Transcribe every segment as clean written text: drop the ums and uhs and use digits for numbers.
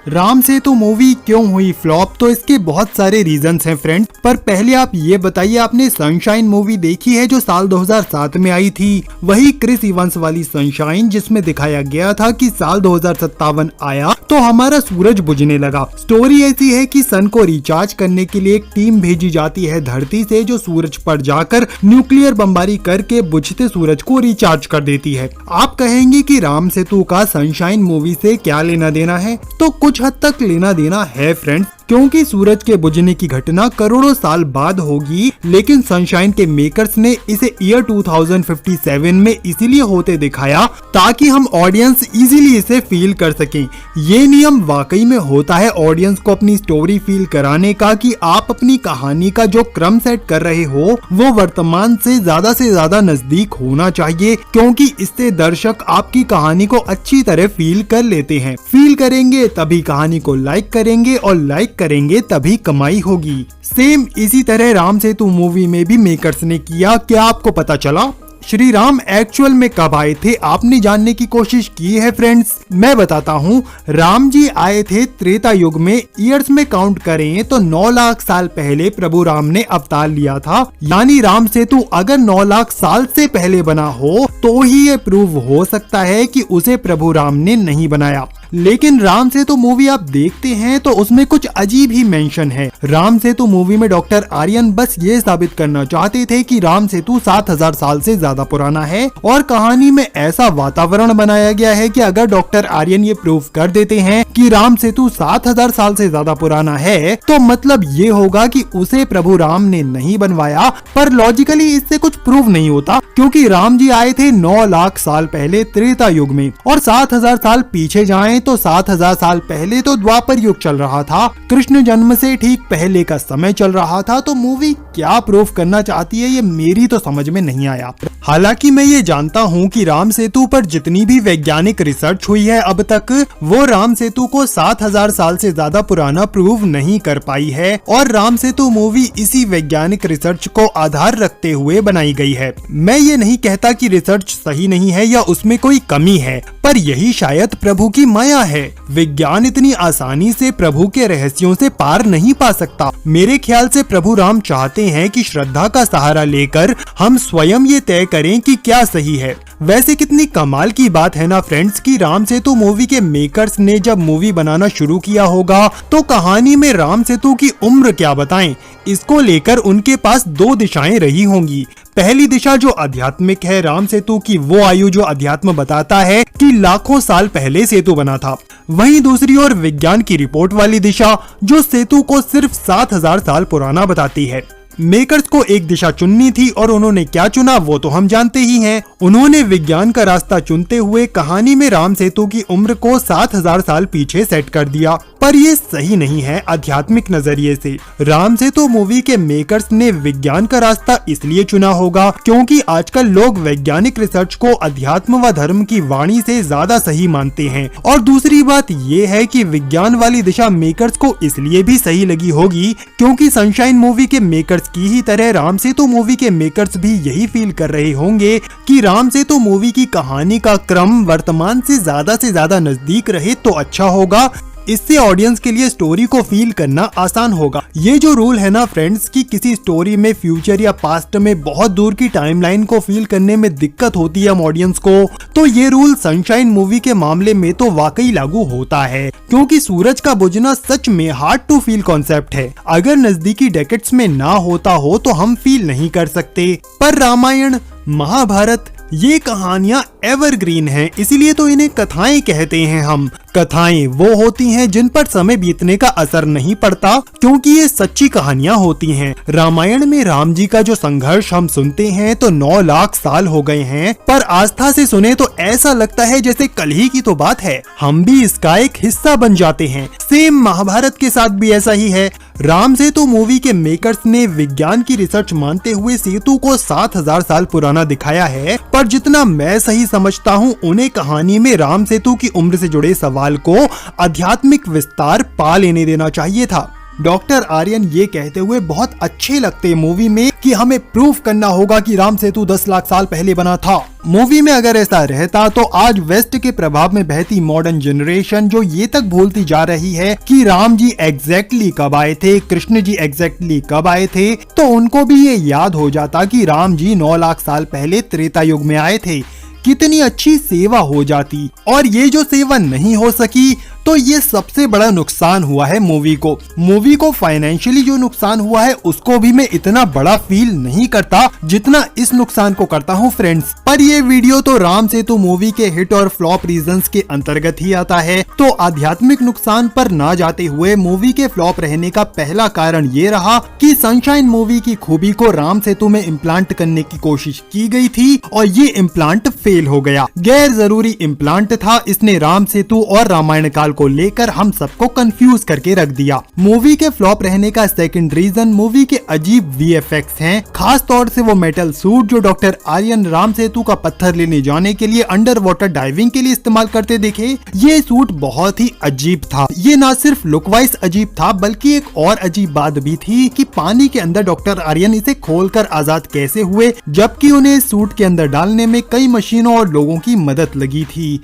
Ram Setu movie क्यों हुई flop? तो इसके बहुत सारे रीजंस हैं फ्रेंड, पर पहले आप ये बताइए, आपने सनशाइन मूवी देखी है जो साल 2007 में आई थी? वही क्रिस इवंस वाली सनशाइन जिसमें दिखाया गया था कि साल 2057 आया तो हमारा सूरज बुझने लगा। स्टोरी ऐसी है कि सन को रिचार्ज करने के लिए एक टीम भेजी जाती है धरती से, जो सूरज पर जाकर न्यूक्लियर बमबारी करके बुझते सूरज को रिचार्ज कर देती है। आप कहेंगे कि राम सेतु का सनशाइन मूवी से क्या लेना देना है? तो कुछ हद तक लेना देना है फ्रेंड्स, क्योंकि सूरज के बुझने की घटना करोड़ों साल बाद होगी, लेकिन सनशाइन के मेकर्स ने इसे ईयर 2057 में इसीलिए होते दिखाया ताकि हम ऑडियंस इजीली इसे फील कर सकें। ये नियम वाकई में होता है ऑडियंस को अपनी स्टोरी फील कराने का, कि आप अपनी कहानी का जो क्रम सेट कर रहे हो वो वर्तमान से ज्यादा नजदीक होना चाहिए, क्योंकि इससे दर्शक आपकी कहानी को अच्छी तरह फील कर लेते हैं। फील करेंगे तभी कहानी को लाइक करेंगे, और लाइक करेंगे तभी कमाई होगी। सेम इसी तरह राम सेतु मूवी में भी मेकर्स ने किया। क्या आपको पता चला श्री राम एक्चुअल में कब आए थे? आपने जानने की कोशिश की है फ्रेंड्स? मैं बताता हूँ। राम जी आए थे त्रेता युग में। ईयर्स में काउंट करें तो 9 लाख साल पहले प्रभु राम ने अवतार लिया था। यानी राम सेतु अगर 9 लाख साल से पहले बना हो तो ही ये प्रूव हो सकता है कि उसे प्रभु राम ने नहीं बनाया। लेकिन राम सेतु मूवी आप देखते हैं तो उसमें कुछ अजीब ही मेंशन है। राम सेतु मूवी में डॉक्टर आर्यन बस ये साबित करना चाहते थे कि राम सेतु 7000 साल से ज्यादा पुराना है, और कहानी में ऐसा वातावरण बनाया गया है कि अगर डॉक्टर आर्यन ये प्रूव कर देते हैं कि राम सेतु 7000 साल से ज्यादा पुराना है, तो मतलब ये होगा कि उसे प्रभु राम ने नहीं बनवाया। पर लॉजिकली इससे कुछ प्रूव नहीं होता, क्योंकि राम जी आए थे 9 लाख साल पहले त्रेता युग में, और 7000 साल पीछे जाएं तो 7000 साल पहले तो द्वापर युग चल रहा था। कृष्ण जन्म से ठीक पहले का समय चल रहा था। तो मूवी क्या प्रूफ करना चाहती है ये मेरी तो समझ में नहीं आया। हालांकि मैं ये जानता हूँ कि राम सेतु पर जितनी भी वैज्ञानिक रिसर्च हुई है अब तक, वो राम सेतु को 7000 साल से ज्यादा पुराना प्रूव नहीं कर पाई है, और राम सेतु मूवी इसी वैज्ञानिक रिसर्च को आधार रखते हुए बनाई गई है। मैं ये नहीं कहता कि रिसर्च सही नहीं है या उसमें कोई कमी है, पर यही शायद प्रभु की माया है। विज्ञान इतनी आसानी से प्रभु के रहस्यों से पार नहीं पा सकता। मेरे ख्याल से प्रभु राम चाहते हैं कि श्रद्धा का सहारा लेकर हम स्वयं ये तय करें कि क्या सही है। वैसे कितनी कमाल की बात है ना फ्रेंड्स, कि राम सेतु मूवी के मेकर्स ने जब मूवी बनाना शुरू किया होगा तो कहानी में राम सेतु की उम्र क्या बताएं, इसको लेकर उनके पास 2 दिशाएं रही होंगी। पहली दिशा जो आध्यात्मिक है, राम सेतु की वो आयु जो अध्यात्म बताता है कि लाखों साल पहले सेतु बना था। वहीं दूसरी ओर विज्ञान की रिपोर्ट वाली दिशा जो सेतु को सिर्फ 7000 साल पुराना बताती है। मेकर्स को एक दिशा चुननी थी, और उन्होंने क्या चुना वो तो हम जानते ही हैं। उन्होंने विज्ञान का रास्ता चुनते हुए कहानी में राम सेतु की उम्र को 7000 साल पीछे सेट कर दिया, पर ये सही नहीं है आध्यात्मिक नजरिए से। राम सेतु मूवी के मेकर्स ने विज्ञान का रास्ता इसलिए चुना होगा क्योंकि आजकल लोग वैज्ञानिक रिसर्च को अध्यात्म व धर्म की वाणी से ज्यादा सही मानते हैं। और दूसरी बात ये है कि विज्ञान वाली दिशा मेकर्स को इसलिए भी सही लगी होगी क्योंकि सनशाइन मूवी के मेकर्स की ही तरह राम सेतु मूवी के मेकर्स भी यही फील कर रहे होंगे कि राम सेतु मूवी की कहानी का क्रम वर्तमान से ज्यादा नजदीक रहे तो अच्छा होगा। इससे ऑडियंस के लिए स्टोरी को फील करना आसान होगा। ये जो रूल है ना फ्रेंड्स, कि किसी स्टोरी में फ्यूचर या पास्ट में बहुत दूर की टाइमलाइन को फील करने में दिक्कत होती है हम ऑडियंस को, तो ये रूल सनशाइन मूवी के मामले में तो वाकई लागू होता है, क्योंकि सूरज का बुझना सच में हार्ड टू फील कॉन्सेप्ट है। अगर नजदीकी डेकेड्स में ना होता हो तो हम फील नहीं कर सकते। पर रामायण, महाभारत, ये कहानियां एवरग्रीन हैं, इसीलिए तो इन्हें कथाएं कहते हैं हम। कथाएं वो होती हैं जिन पर समय बीतने का असर नहीं पड़ता, क्योंकि ये सच्ची कहानियां होती हैं। रामायण में राम जी का जो संघर्ष हम सुनते हैं तो 9 लाख साल हो गए हैं, पर आस्था से सुने तो ऐसा लगता है जैसे कल ही की तो बात है। हम भी इसका एक हिस्सा बन जाते हैं। सेम महाभारत के साथ भी ऐसा ही है। राम सेतु मूवी के मेकर्स ने विज्ञान की रिसर्च मानते हुए सेतु को 7000 साल पुराना दिखाया है, पर जितना मैं सही समझता हूँ उन्हें कहानी में राम सेतु की उम्र से जुड़े सवाल को आध्यात्मिक विस्तार पा लेने देना चाहिए था। डॉक्टर आर्यन ये कहते हुए बहुत अच्छे लगते मूवी में कि हमें प्रूफ करना होगा कि राम सेतु 10 लाख साल पहले बना था। मूवी में अगर ऐसा रहता तो आज वेस्ट के प्रभाव में बहती मॉडर्न जनरेशन जो ये तक भूलती जा रही है कि राम जी एग्जैक्टली कब आए थे, कृष्ण जी एग्जैक्टली कब आए थे, तो उनको भी ये याद हो जाता कि राम जी 9 लाख साल पहले त्रेता युग में आए थे। कितनी अच्छी सेवा हो जाती। और ये जो सेवा नहीं हो सकी तो ये सबसे बड़ा नुकसान हुआ है मूवी को फाइनेंशियली जो नुकसान हुआ है उसको भी मैं इतना बड़ा फील नहीं करता जितना इस नुकसान को करता हूँ फ्रेंड्स। पर ये वीडियो तो राम सेतु मूवी के हिट और फ्लॉप रीजंस के अंतर्गत ही आता है। तो आध्यात्मिक नुकसान पर ना जाते हुए मूवी के फ्लॉप रहने का पहला कारण ये रहा कि सनशाइन मूवी की खूबी को राम सेतु में इम्प्लांट करने की कोशिश की गई थी और ये इम्प्लांट फेल हो गया। गैर जरूरी इम्प्लांट था। इसने राम सेतु और रामायण काल को लेकर हम सबको कंफ्यूज करके रख दिया। मूवी के फ्लॉप रहने का सेकंड रीजन मूवी के अजीब वीएफएक्स हैं। खास तौर से वो मेटल सूट जो डॉक्टर आर्यन राम सेतु का पत्थर लेने जाने के लिए अंडर वाटर डाइविंग के लिए इस्तेमाल करते देखे, ये सूट बहुत ही अजीब था। ये ना सिर्फ लुक वाइज अजीब था बल्कि एक और अजीब बात भी थी कि पानी के अंदर डॉक्टर आर्यन इसे खोलकर आजाद कैसे हुए, जबकि उन्हें सूट के अंदर डालने में कई मशीनों और लोगों की मदद लगी थी।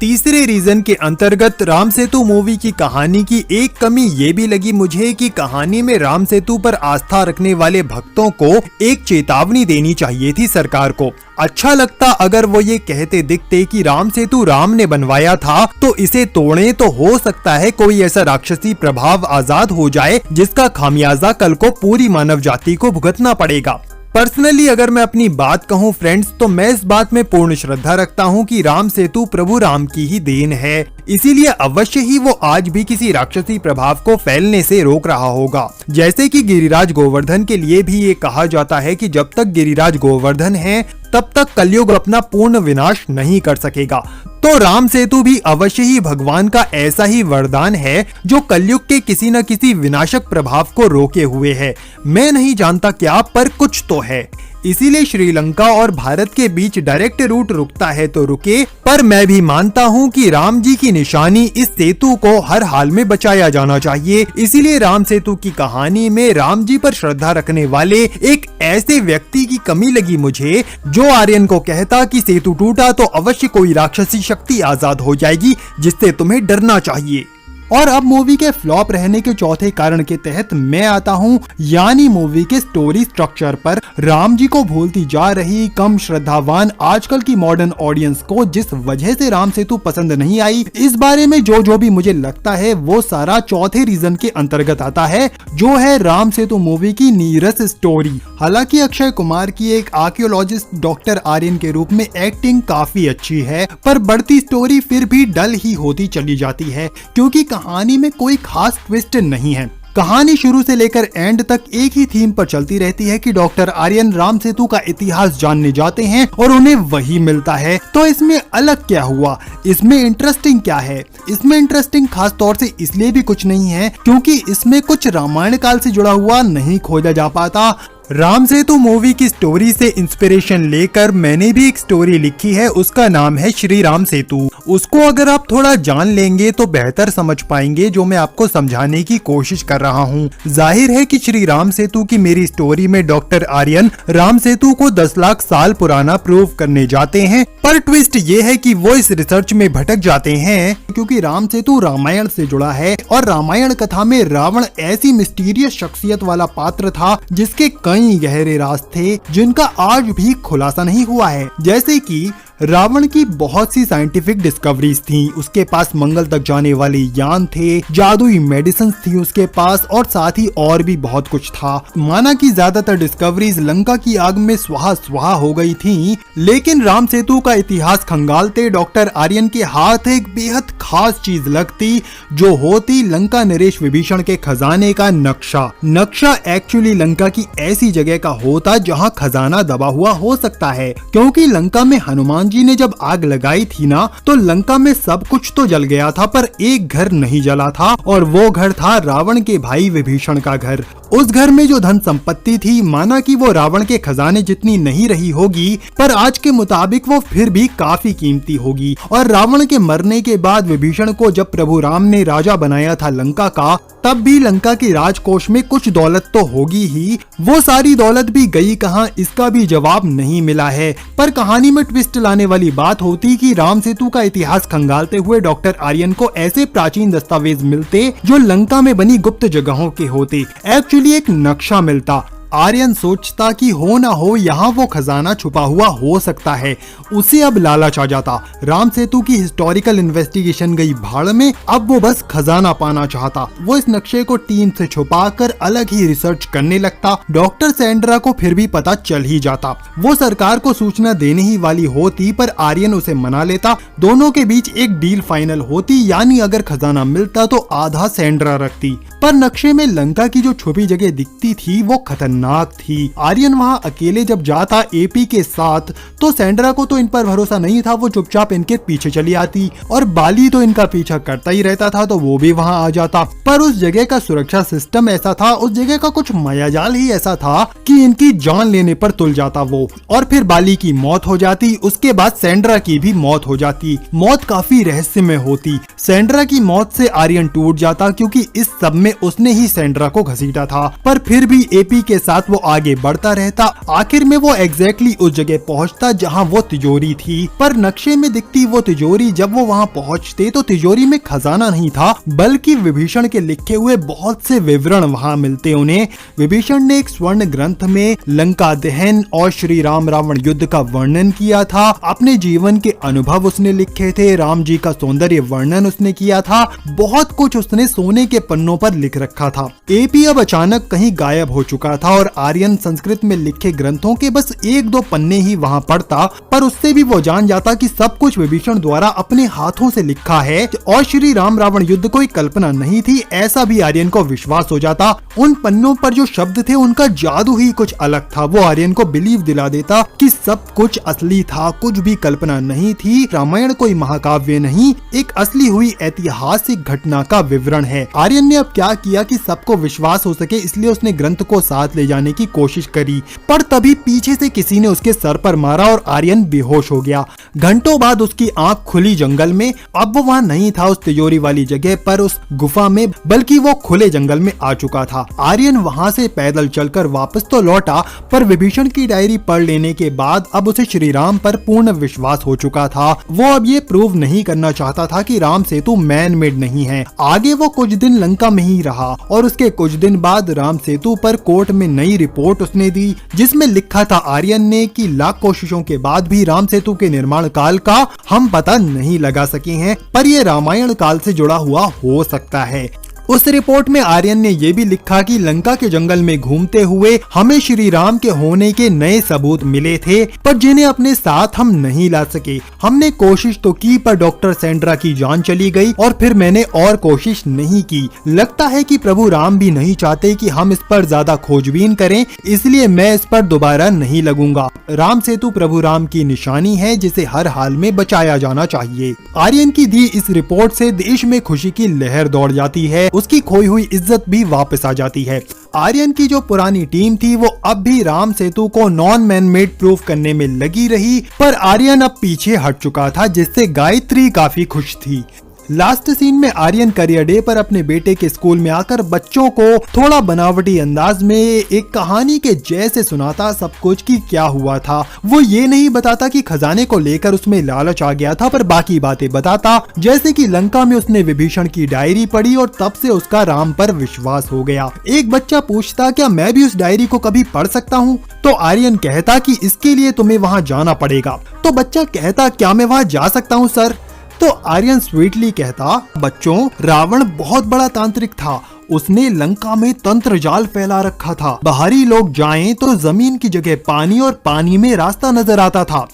तीसरे रीजन के अंतर्गत राम सेतु मूवी की कहानी की एक कमी ये भी लगी मुझे कि कहानी में राम सेतु पर आस्था रखने वाले भक्तों को एक चेतावनी देनी चाहिए थी सरकार को। अच्छा लगता अगर वो ये कहते दिखते कि राम सेतु राम ने बनवाया था तो इसे तोड़े तो हो सकता है कोई ऐसा राक्षसी प्रभाव आजाद हो जाए जिसका खामियाजा कल को पूरी मानव जाति को भुगतना पड़ेगा। पर्सनली अगर मैं अपनी बात कहूँ फ्रेंड्स तो मैं इस बात में पूर्ण श्रद्धा रखता हूँ कि राम सेतु प्रभु राम की ही देन है, इसीलिए अवश्य ही वो आज भी किसी राक्षसी प्रभाव को फैलने से रोक रहा होगा। जैसे कि गिरिराज गोवर्धन के लिए भी ये कहा जाता है कि जब तक गिरिराज गोवर्धन है तब तक कलयुग अपना पूर्ण विनाश नहीं कर सकेगा। तो राम सेतु भी अवश्य ही भगवान का ऐसा ही वरदान है जो कलयुग के किसी न किसी विनाशक प्रभाव को रोके हुए है। मैं नहीं जानता क्या, पर कुछ तो है। इसीलिए श्रीलंका और भारत के बीच डायरेक्ट रूट रुकता है तो रुके, पर मैं भी मानता हूँ कि राम जी की निशानी इस सेतु को हर हाल में बचाया जाना चाहिए। इसीलिए राम सेतु की कहानी में राम जी पर श्रद्धा रखने वाले एक ऐसे व्यक्ति की कमी लगी मुझे जो आर्यन को कहता कि सेतु टूटा तो अवश्य कोई राक्षसी शक्ति आजाद हो जाएगी जिससे तुम्हें डरना चाहिए। और अब मूवी के फ्लॉप रहने के चौथे कारण के तहत मैं आता हूँ, यानी मूवी के स्टोरी स्ट्रक्चर पर। राम जी को भूलती जा रही कम श्रद्धावान आजकल की मॉडर्न ऑडियंस को जिस वजह से राम सेतु पसंद नहीं आई, इस बारे में जो भी मुझे लगता है वो सारा चौथे रीजन के अंतर्गत आता है, जो है राम सेतु मूवी की नीरस स्टोरी। हालांकि अक्षय कुमार की एक आर्कियोलॉजिस्ट डॉक्टर आर्यन के रूप में एक्टिंग काफी अच्छी है, पर बढ़ती स्टोरी फिर भी डल ही होती चली जाती है क्योंकि कहानी में कोई खास ट्विस्ट नहीं है। कहानी शुरू से लेकर एंड तक एक ही थीम पर चलती रहती है कि डॉक्टर आर्यन राम सेतु का इतिहास जानने जाते हैं और उन्हें वही मिलता है। तो इसमें अलग क्या हुआ, इसमें इंटरेस्टिंग क्या है? इसमें इंटरेस्टिंग खास तौर से इसलिए भी कुछ नहीं है क्योंकि इसमें कुछ रामायण काल से जुड़ा हुआ नहीं खोजा जा पाता। राम सेतु मूवी की स्टोरी से इंस्पिरेशन लेकर मैंने भी एक स्टोरी लिखी है, उसका नाम है श्री राम सेतु। उसको अगर आप थोड़ा जान लेंगे तो बेहतर समझ पाएंगे जो मैं आपको समझाने की कोशिश कर रहा हूँ। जाहिर है कि श्री राम सेतु की मेरी स्टोरी में डॉक्टर आर्यन राम सेतु को 10 लाख साल पुराना प्रूव करने जाते हैं, पर ट्विस्ट ये है कि वो इस रिसर्च में भटक जाते हैं क्योंकि राम सेतु रामायण से जुड़ा है और रामायण कथा में रावण ऐसी मिस्टीरियस शख्सियत वाला पात्र था जिसके कई गहरे राज थे जिनका आज भी खुलासा नहीं हुआ है। जैसे कि रावण की बहुत सी साइंटिफिक डिस्कवरीज थी, उसके पास मंगल तक जाने वाले यान थे, जादुई मेडिसिन थी उसके पास और साथ ही और भी बहुत कुछ था। माना कि ज्यादातर डिस्कवरीज लंका की आग में स्वाहा स्वाहा हो गई थी, लेकिन राम सेतु का इतिहास खंगालते डॉक्टर आर्यन के हाथ एक बेहद खास चीज लगती जो होती लंका नरेश विभीषण के खजाने का नक्शा। नक्शा एक्चुअली लंका की ऐसी जगह का होता जहाँ खजाना दबा हुआ हो सकता है, क्योंकि लंका में हनुमान जी ने जब आग लगाई थी ना तो लंका में सब कुछ तो जल गया था पर एक घर नहीं जला था और वो घर था रावण के भाई विभीषण का घर। उस घर में जो धन संपत्ति थी, माना कि वो रावण के खजाने जितनी नहीं रही होगी, पर आज के मुताबिक वो फिर भी काफी कीमती होगी। और रावण के मरने के बाद विभीषण को जब प्रभु राम ने राजा बनाया था लंका का, तब भी लंका की राजकोष में कुछ दौलत तो होगी ही, वो सारी दौलत भी गई कहां, इसका भी जवाब नहीं मिला है। पर कहानी में ट्विस्ट लाने वाली बात होती कि राम सेतु का इतिहास खंगालते हुए डॉक्टर आर्यन को ऐसे प्राचीन दस्तावेज मिलते जो लंका में बनी गुप्त जगहों के होते। एक्चुअली एक नक्शा मिलता। आर्यन सोचता कि हो ना हो यहाँ वो खजाना छुपा हुआ हो सकता है, उसे अब लालच आ जाता। राम सेतु की हिस्टोरिकल इन्वेस्टिगेशन गई भाड़ में, अब वो बस खजाना पाना चाहता। वो इस नक्शे को टीम से छुपाकर अलग ही रिसर्च करने लगता। डॉक्टर सैंड्रा को फिर भी पता चल ही जाता। वो सरकार को सूचना देने ही वाली होती, पर आर्यन उसे मना लेता। दोनों के बीच एक डील फाइनल होती, यानी अगर खजाना मिलता तो आधा सैंड्रा रखती। पर नक्शे में लंका की जो छुपी जगह दिखती थी वो खतरनाक थी। आर्यन वहाँ अकेले जब जाता एपी के साथ, तो सैंड्रा को तो इन पर भरोसा नहीं था, वो चुपचाप इनके पीछे चली आती। और बाली तो इनका पीछा करता ही रहता था, तो वो भी वहाँ आ जाता। पर उस जगह का सुरक्षा सिस्टम ऐसा था, उस जगह का कुछ मायाजाल ही ऐसा था कि इनकी जान लेने पर तुल जाता वो। और फिर बाली की मौत हो जाती, उसके बाद सैंड्रा की भी मौत हो जाती। मौत काफी रहस्यमय होती। सैंड्रा की मौत से आर्यन टूट जाता, क्योंकि इस सब में उसने ही सैंड्रा को घसीटा था। पर फिर भी एपी के साथ वो आगे बढ़ता रहता। आखिर में वो एग्जैक्टली उस जगह पहुंचता जहां वो तिजोरी थी। पर नक्शे में दिखती वो तिजोरी, जब वो वहां पहुंचते तो तिजोरी में खजाना नहीं था, बल्कि विभीषण के लिखे हुए बहुत से विवरण वहां मिलते उन्हें। विभीषण ने एक स्वर्ण ग्रंथ में लंका दहन और श्री राम रावण युद्ध का वर्णन किया था। अपने जीवन के अनुभव उसने लिखे थे, राम जी का सौंदर्य वर्णन उसने किया था। बहुत कुछ उसने सोने के पन्नों पर लिख रखा था। एपी अब अचानक कहीं गायब हो चुका था और आर्यन संस्कृत में लिखे ग्रंथों के बस एक दो पन्ने ही वहां पढ़ता। पर उससे भी वो जान जाता कि सब कुछ विभीषण द्वारा अपने हाथों से लिखा है और श्री राम रावण युद्ध कोई कल्पना नहीं थी, ऐसा भी आर्यन को विश्वास हो जाता। उन पन्नों पर जो शब्द थे उनका जादू ही कुछ अलग था। वो आर्यन को बिलीव दिला देता कि सब कुछ असली था, कुछ भी कल्पना नहीं थी। रामायण कोई महाकाव्य नहीं, एक असली हुई ऐतिहासिक घटना का विवरण है। आर्यन ने अब क्या किया कि सबको विश्वास हो सके, इसलिए उसने ग्रंथ को साथ ले जाने की कोशिश करी। पर तभी पीछे से किसी ने उसके सर पर मारा और आर्यन बेहोश हो गया। घंटों बाद उसकी आंख खुली जंगल में। अब वो वहाँ नहीं था उस तिजोरी वाली जगह पर, उस गुफा में, बल्कि वो खुले जंगल में आ चुका था। आर्यन वहाँ से पैदल चलकर वापस तो लौटा, पर विभीषण की डायरी पढ़ लेने के बाद अब उसे श्री राम पर पूर्ण विश्वास हो चुका था। वो अब ये प्रूव नहीं करना चाहता था कि राम सेतु मैन मेड नहीं है। आगे वो कुछ दिन लंका में ही रहा और उसके कुछ दिन बाद राम सेतु पर कोर्ट में नई रिपोर्ट उसने दी, जिसमें लिखा था आर्यन ने कि लाख कोशिशों के बाद भी राम सेतु के निर्माण काल का हम पता नहीं लगा सके हैं, पर यह रामायण काल से जुड़ा हुआ हो सकता है। उस रिपोर्ट में आर्यन ने यह भी लिखा कि लंका के जंगल में घूमते हुए हमें श्री राम के होने के नए सबूत मिले थे, पर जिन्हें अपने साथ हम नहीं ला सके। हमने कोशिश तो की, पर डॉक्टर सैंड्रा की जान चली गई और फिर मैंने और कोशिश नहीं की। लगता है कि प्रभु राम भी नहीं चाहते कि हम इस पर ज्यादा खोजबीन करें, इसलिए मैं इस पर दोबारा नहीं लगूंगा। राम सेतु प्रभु राम की निशानी है, जिसे हर हाल में बचाया जाना चाहिए। आर्यन की दी इस रिपोर्ट से देश में खुशी की लहर दौड़ जाती है, उसकी खोई हुई इज्जत भी वापस आ जाती है। आर्यन की जो पुरानी टीम थी वो अब भी राम सेतु को नॉन मैन मेड प्रूफ करने में लगी रही, पर आर्यन अब पीछे हट चुका था, जिससे गायत्री काफी खुश थी। लास्ट सीन में आर्यन करियर डे पर अपने बेटे के स्कूल में आकर बच्चों को थोड़ा बनावटी अंदाज में एक कहानी के जैसे सुनाता सब कुछ कि क्या हुआ था। वो ये नहीं बताता कि खजाने को लेकर उसमें लालच आ गया था, पर बाकी बातें बताता, जैसे कि लंका में उसने विभीषण की डायरी पढ़ी और तब से उसका राम पर विश्वास हो गया। एक बच्चा पूछता क्या मैं भी उस डायरी को कभी पढ़ सकता हूँ, तो आर्यन कहता कि इसके लिए तुम्हें वहाँ जाना पड़ेगा। तो बच्चा कहता क्या मैं वहाँ जा सकता हूँ सर? तो आर्यन स्वीटली कहता बच्चों, रावण बहुत बड़ा तांत्रिक था, उसने लंका में तंत्र जाल फैला रखा था। बाहरी लोग जाएं तो जमीन की जगह पानी और पानी में रास्ता नजर आता था।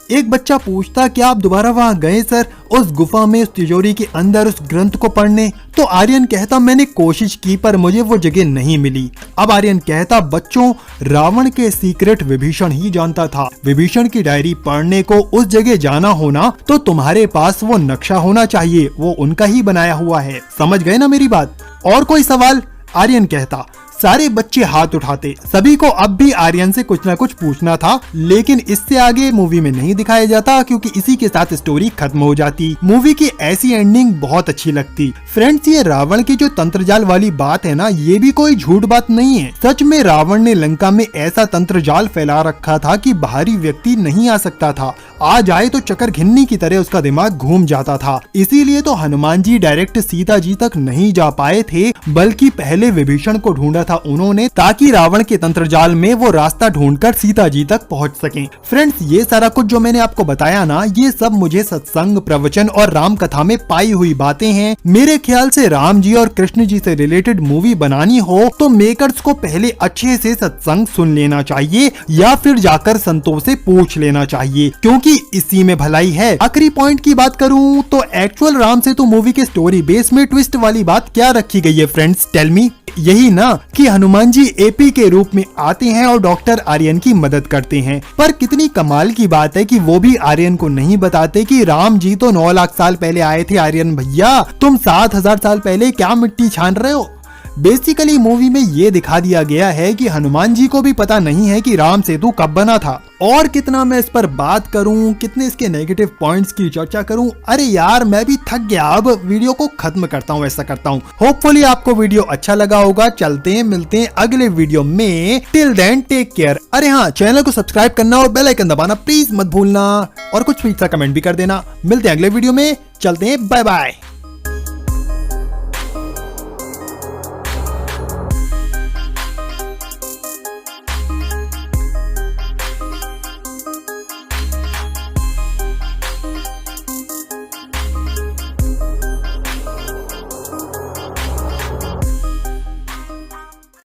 एक बच्चा पूछता क्या आप दोबारा वहाँ गए सर, उस गुफा में, उस तिजोरी के अंदर उस ग्रंथ को पढ़ने? तो आर्यन कहता मैंने कोशिश की, पर मुझे वो जगह नहीं मिली। अब आर्यन कहता बच्चों, रावण के सीक्रेट विभीषण ही जानता था। विभीषण की डायरी पढ़ने को उस जगह जाना होना तो तुम्हारे पास वो नक्शा होना चाहिए, वो उनका ही बनाया हुआ है। समझ गए ना मेरी बात? और कोई सवाल? आर्यन कहता सारे बच्चे हाथ उठाते। सभी को अब भी आर्यन से कुछ न कुछ पूछना था, लेकिन इससे आगे मूवी में नहीं दिखाया जाता क्योंकि इसी के साथ स्टोरी खत्म हो जाती। मूवी की ऐसी एंडिंग बहुत अच्छी लगती। फ्रेंड्स, ये रावण की जो तंत्रजाल वाली बात है ना, ये भी कोई झूठ बात नहीं है। सच में रावण ने लंका में ऐसा तंत्रजाल फैला रखा था कि बाहरी व्यक्ति नहीं आ सकता था। आ जाए तो चक्कर घिन्नी की तरह उसका दिमाग घूम जाता था। इसीलिए तो हनुमान जी डायरेक्ट सीता जी तक नहीं जा पाए थे, बल्कि पहले विभीषण को ढूंढा था उन्होंने, ताकि रावण के तंत्रजाल में वो रास्ता ढूंढकर सीता जी तक पहुंच सकें। फ्रेंड्स, ये सारा कुछ जो मैंने आपको बताया ना, ये सब मुझे सत्संग, प्रवचन और राम कथा में पाई हुई बातें हैं। मेरे ख्याल से राम जी और कृष्ण जी से रिलेटेड मूवी बनानी हो तो मेकर्स को पहले अच्छे से सत्संग सुन लेना चाहिए या फिर जाकर संतों से पूछ लेना चाहिए, क्योंकि इसी में भलाई है। आखिरी पॉइंट की बात करूं तो एक्चुअल राम सेतु मूवी के स्टोरी बेस में ट्विस्ट वाली बात क्या रखी गई है फ्रेंड्स, टेल मी। यही ना कि हनुमान जी एपी के रूप में आते हैं और डॉक्टर आर्यन की मदद करते हैं। पर कितनी कमाल की बात है कि वो भी आर्यन को नहीं बताते कि राम जी तो 9 लाख साल पहले आए थे। आर्यन भैया, तुम 7000 साल पहले क्या मिट्टी छान रहे हो। बेसिकली मूवी में ये दिखा दिया गया है कि हनुमान जी को भी पता नहीं है कि राम सेतु कब बना था। और कितना मैं इस पर बात करूं, कितने इसके नेगेटिव पॉइंट्स की चर्चा करूं, अरे यार मैं भी थक गया। अब वीडियो को खत्म करता हूं, ऐसा करता हूं। होपफुली आपको वीडियो अच्छा लगा होगा। चलते हैं, मिलते हैं अगले वीडियो में। Till then take care. अरे हाँ, चैनल को सब्सक्राइब करना और बेल आइकन दबाना प्लीज मत भूलना, और कुछ सा कमेंट भी कर देना। मिलते हैं अगले वीडियो में। चलते हैं, बाय बाय।